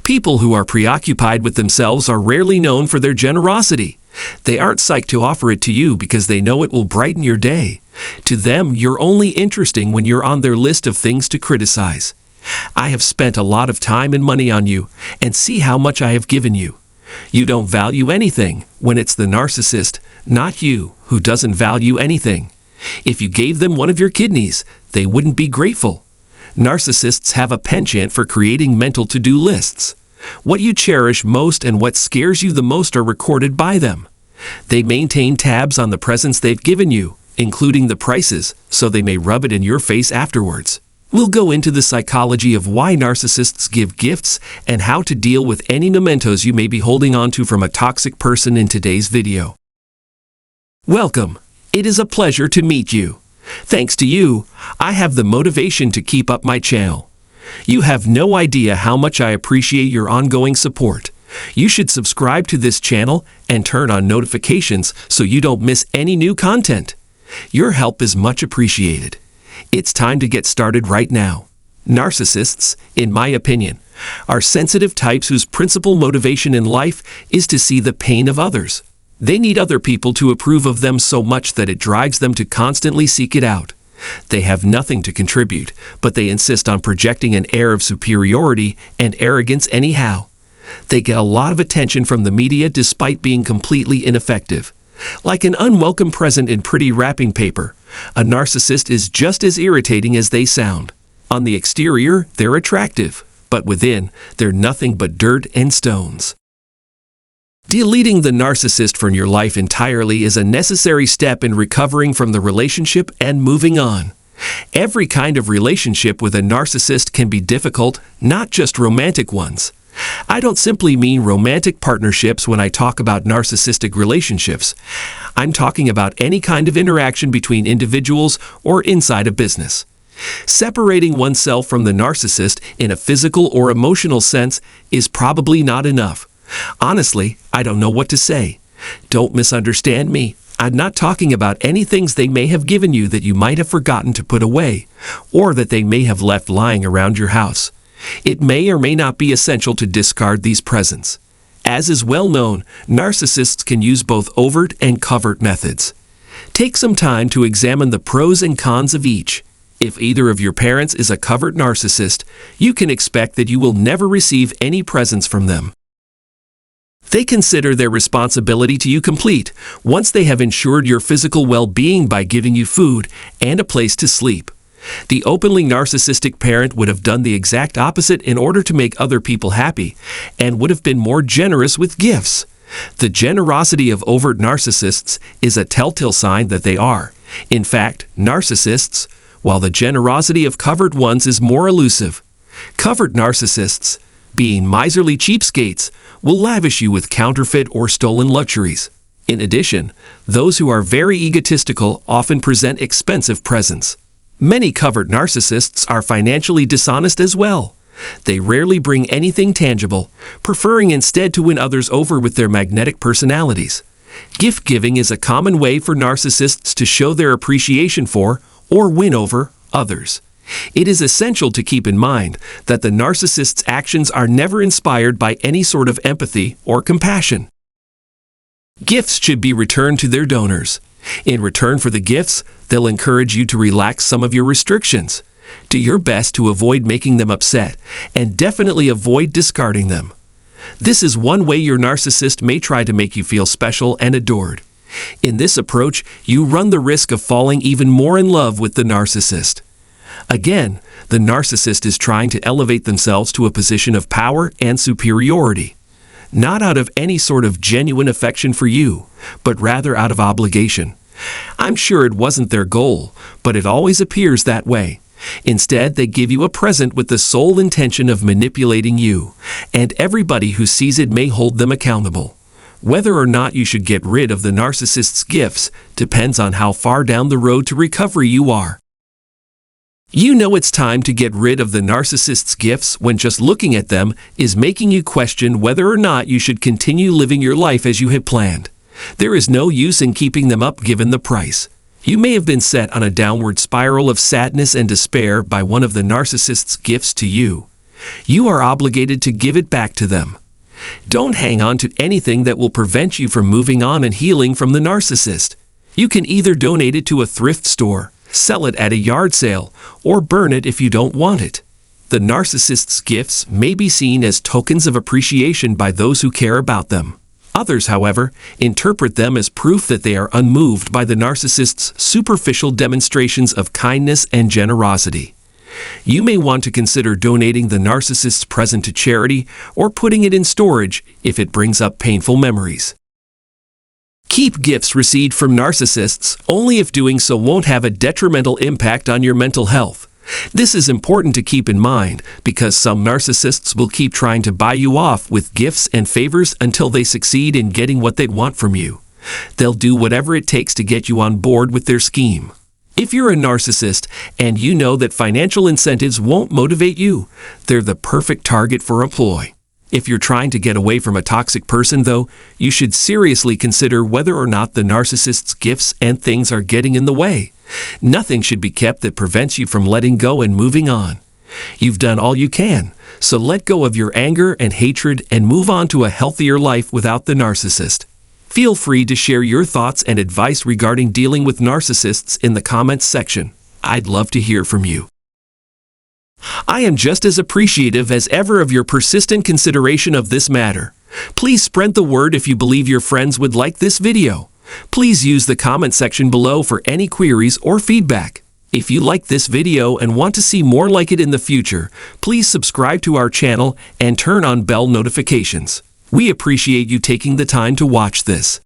People who are preoccupied with themselves are rarely known for their generosity. They aren't psyched to offer it to you because they know it will brighten your day. To them, you're only interesting when you're on their list of things to criticize. I have spent a lot of time and money on you, and see how much I have given you. You don't value anything when it's the narcissist, not you, who doesn't value anything. If you gave them one of your kidneys, they wouldn't be grateful. Narcissists have a penchant for creating mental to-do lists. What you cherish most and what scares you the most are recorded by them. They maintain tabs on the presents they've given you, including the prices, so they may rub it in your face afterwards. We'll go into the psychology of why narcissists give gifts and how to deal with any mementos you may be holding on to from a toxic person in today's video. Welcome. It is a pleasure to meet you. Thanks to you, I have the motivation to keep up my channel. You have no idea how much I appreciate your ongoing support. You should subscribe to this channel and turn on notifications so you don't miss any new content. Your help is much appreciated. It's time to get started right now. Narcissists, in my opinion, are sensitive types whose principal motivation in life is to see the pain of others. They need other people to approve of them so much that it drives them to constantly seek it out. They have nothing to contribute, but they insist on projecting an air of superiority and arrogance anyhow. They get a lot of attention from the media despite being completely ineffective. Like an unwelcome present in pretty wrapping paper, a narcissist is just as irritating as they sound. On the exterior, they're attractive, but within, they're nothing but dirt and stones. Deleting the narcissist from your life entirely is a necessary step in recovering from the relationship and moving on. Every kind of relationship with a narcissist can be difficult, not just romantic ones. I don't simply mean romantic partnerships when I talk about narcissistic relationships. I'm talking about any kind of interaction between individuals or inside a business. Separating oneself from the narcissist in a physical or emotional sense is probably not enough. Honestly, I don't know what to say. Don't misunderstand me. I'm not talking about any things they may have given you that you might have forgotten to put away, or that they may have left lying around your house. It may or may not be essential to discard these presents. As is well known, narcissists can use both overt and covert methods. Take some time to examine the pros and cons of each. If either of your parents is a covert narcissist, you can expect that you will never receive any presents from them. They consider their responsibility to you complete once they have ensured your physical well-being by giving you food and a place to sleep. The openly narcissistic parent would have done the exact opposite in order to make other people happy and would have been more generous with gifts. The generosity of overt narcissists is a telltale sign that they are, in fact, narcissists, while the generosity of covert ones is more elusive. Covert narcissists, being miserly cheapskates, will lavish you with counterfeit or stolen luxuries. In addition, those who are very egotistical often present expensive presents. Many covert narcissists are financially dishonest as well. They rarely bring anything tangible, preferring instead to win others over with their magnetic personalities. Gift giving is a common way for narcissists to show their appreciation for or win over others. It is essential to keep in mind that the narcissist's actions are never inspired by any sort of empathy or compassion. Gifts should be returned to their donors. In return for the gifts, they'll encourage you to relax some of your restrictions. Do your best to avoid making them upset, and definitely avoid discarding them. This is one way your narcissist may try to make you feel special and adored. In this approach, you run the risk of falling even more in love with the narcissist. Again, the narcissist is trying to elevate themselves to a position of power and superiority, not out of any sort of genuine affection for you, but rather out of obligation. I'm sure it wasn't their goal, but it always appears that way. Instead, they give you a present with the sole intention of manipulating you, and everybody who sees it may hold them accountable. Whether or not you should get rid of the narcissist's gifts depends on how far down the road to recovery you are. You know it's time to get rid of the narcissist's gifts when just looking at them is making you question whether or not you should continue living your life as you had planned. There is no use in keeping them up given the price. You may have been set on a downward spiral of sadness and despair by one of the narcissist's gifts to you. You are obligated to give it back to them. Don't hang on to anything that will prevent you from moving on and healing from the narcissist. You can either donate it to a thrift store, sell it at a yard sale, or burn it if you don't want it. The narcissist's gifts may be seen as tokens of appreciation by those who care about them. Others, however, interpret them as proof that they are unmoved by the narcissist's superficial demonstrations of kindness and generosity. You may want to consider donating the narcissist's present to charity or putting it in storage if it brings up painful memories. Keep gifts received from narcissists only if doing so won't have a detrimental impact on your mental health. This is important to keep in mind because some narcissists will keep trying to buy you off with gifts and favors until they succeed in getting what they want from you. They'll do whatever it takes to get you on board with their scheme. If you're a narcissist and you know that financial incentives won't motivate you, they're the perfect target for a ploy. If you're trying to get away from a toxic person, though, you should seriously consider whether or not the narcissist's gifts and things are getting in the way. Nothing should be kept that prevents you from letting go and moving on. You've done all you can, so let go of your anger and hatred and move on to a healthier life without the narcissist. Feel free to share your thoughts and advice regarding dealing with narcissists in the comments section. I'd love to hear from you. I am just as appreciative as ever of your persistent consideration of this matter. Please spread the word if you believe your friends would like this video. Please use the comment section below for any queries or feedback. If you like this video and want to see more like it in the future, please subscribe to our channel and turn on bell notifications. We appreciate you taking the time to watch this.